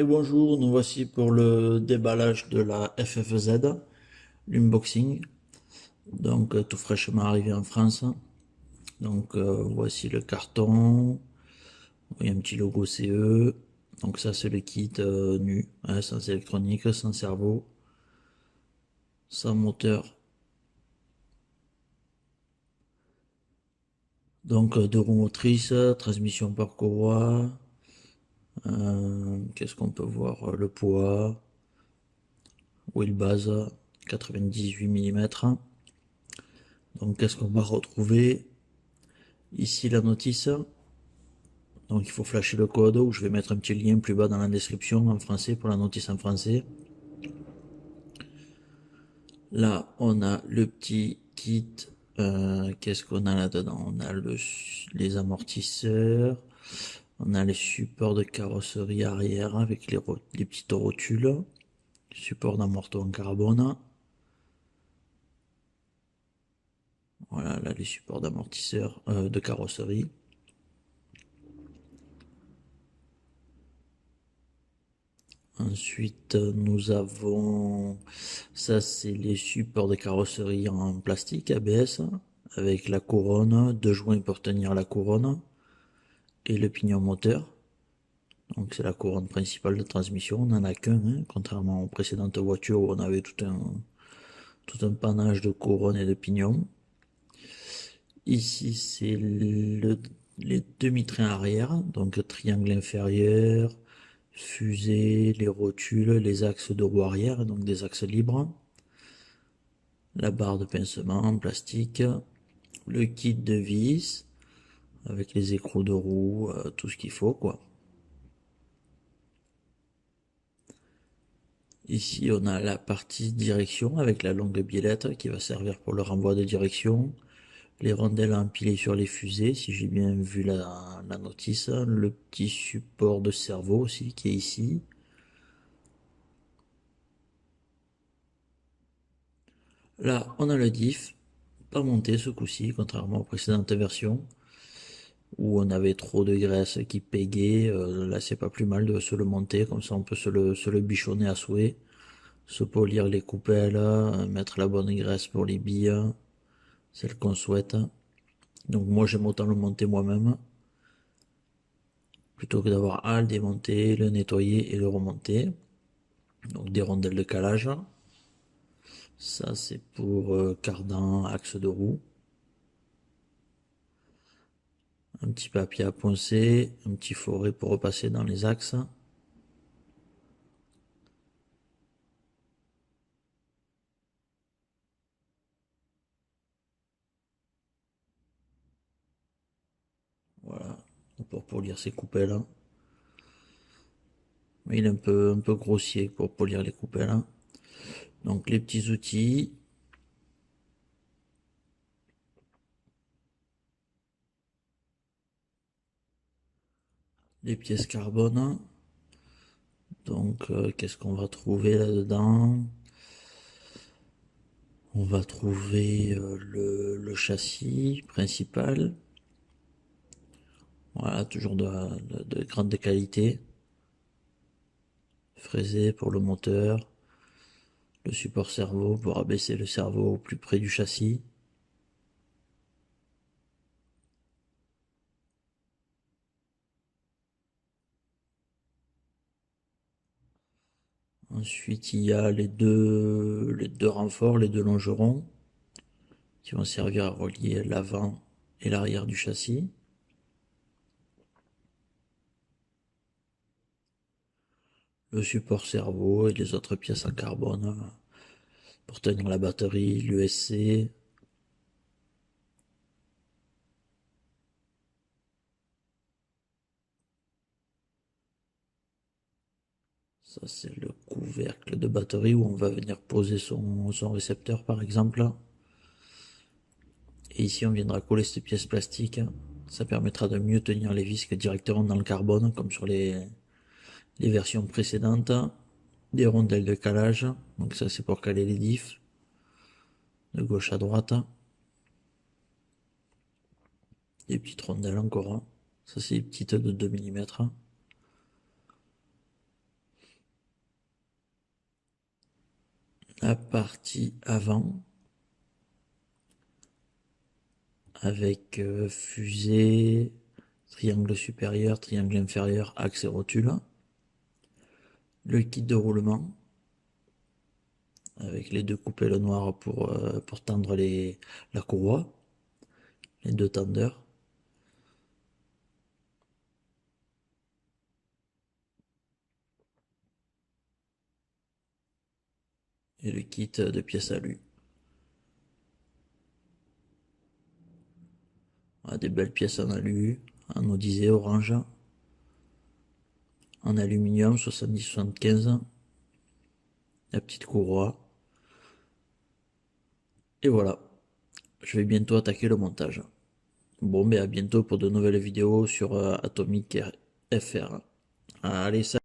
Et bonjour, nous voici pour le déballage de la FFZ, l'unboxing, donc tout fraîchement arrivé en France. Donc voici le carton, il y a un petit logo CE, donc ça c'est le kit nu, hein, sans électronique, sans cerveau, sans moteur. Donc deux roues motrices, transmission par courroie, qu'est-ce qu'on peut voir? Le poids, wheelbase 98 mm. Donc qu'est-ce qu'on va retrouver? Ici la notice. Donc il faut flasher le code ou je vais mettre un petit lien plus bas dans la description en français pour la notice en français. Là on a le petit kit. Qu'est-ce qu'on a là-dedans? On a les amortisseurs. On a les supports de carrosserie arrière avec les petites rotules. Support d'amorto en carbone. Voilà, là les supports d'amortisseurs de carrosserie. Ensuite, nous avons, ça c'est les supports de carrosserie en plastique ABS avec la couronne, deux joints pour tenir la couronne et le pignon moteur. Donc c'est la couronne principale de transmission, on n'en a qu'un, hein, contrairement aux précédentes voitures où on avait tout un panache de couronne et de pignon. Ici c'est les demi-trains arrière, donc triangle inférieur, fusée, les rotules, les axes de roue arrière, donc des axes libres, la barre de pincement en plastique, le kit de vis avec les écrous de roue, tout ce qu'il faut quoi. Ici on a la partie direction avec la longue biellette qui va servir pour le renvoi de direction, les rondelles à empiler sur les fusées si j'ai bien vu la notice, le petit support de cerveau aussi qui est ici. Là on a le diff, pas monté ce coup-ci contrairement aux précédentes versions où on avait trop de graisse qui pégait. Là c'est pas plus mal de se le monter, comme ça on peut se le bichonner à souhait, se polir les coupelles, mettre la bonne graisse pour les billes, celle qu'on souhaite. Donc moi j'aime autant le monter moi-même, plutôt que d'avoir à le démonter, le nettoyer et le remonter. Donc des rondelles de calage. Ça c'est pour cardan, axe de roue. Un petit papier à poncer, un petit forêt pour repasser dans les axes. Voilà, pour polir ces coupelles. Il est un peu grossier pour polir les coupelles. Donc les petits outils, les pièces carbone. Donc qu'est-ce qu'on va trouver là-dedans? On va trouver le châssis principal. Voilà, toujours de grande qualité. Fraisé pour le moteur. Le support cerveau pour abaisser le cerveau au plus près du châssis. Ensuite, il y a les deux renforts, les deux longerons, qui vont servir à relier l'avant et l'arrière du châssis. Le support cerveau et les autres pièces en carbone pour tenir la batterie, l'USC. Ça c'est le couvercle de batterie où on va venir poser son récepteur par exemple. Et ici on viendra coller cette pièce plastique. Ça permettra de mieux tenir les vis que directement dans le carbone comme sur les versions précédentes. Des rondelles de calage, donc ça c'est pour caler les diffs, de gauche à droite. Des petites rondelles encore, ça c'est des petites de 2 mm. la partie avant avec fusée, triangle supérieur, triangle inférieur, axe et rotule. Le kit de roulement avec les deux coupelles noires pour tendre la courroie, les deux tendeurs. Et le kit de pièces à lui. Voilà, des belles pièces en alu, en Odyssée orange, en aluminium 70-75, la petite courroie. Et voilà, je vais bientôt attaquer le montage. Bon, mais à bientôt pour de nouvelles vidéos sur Atomic FR. Allez, salut!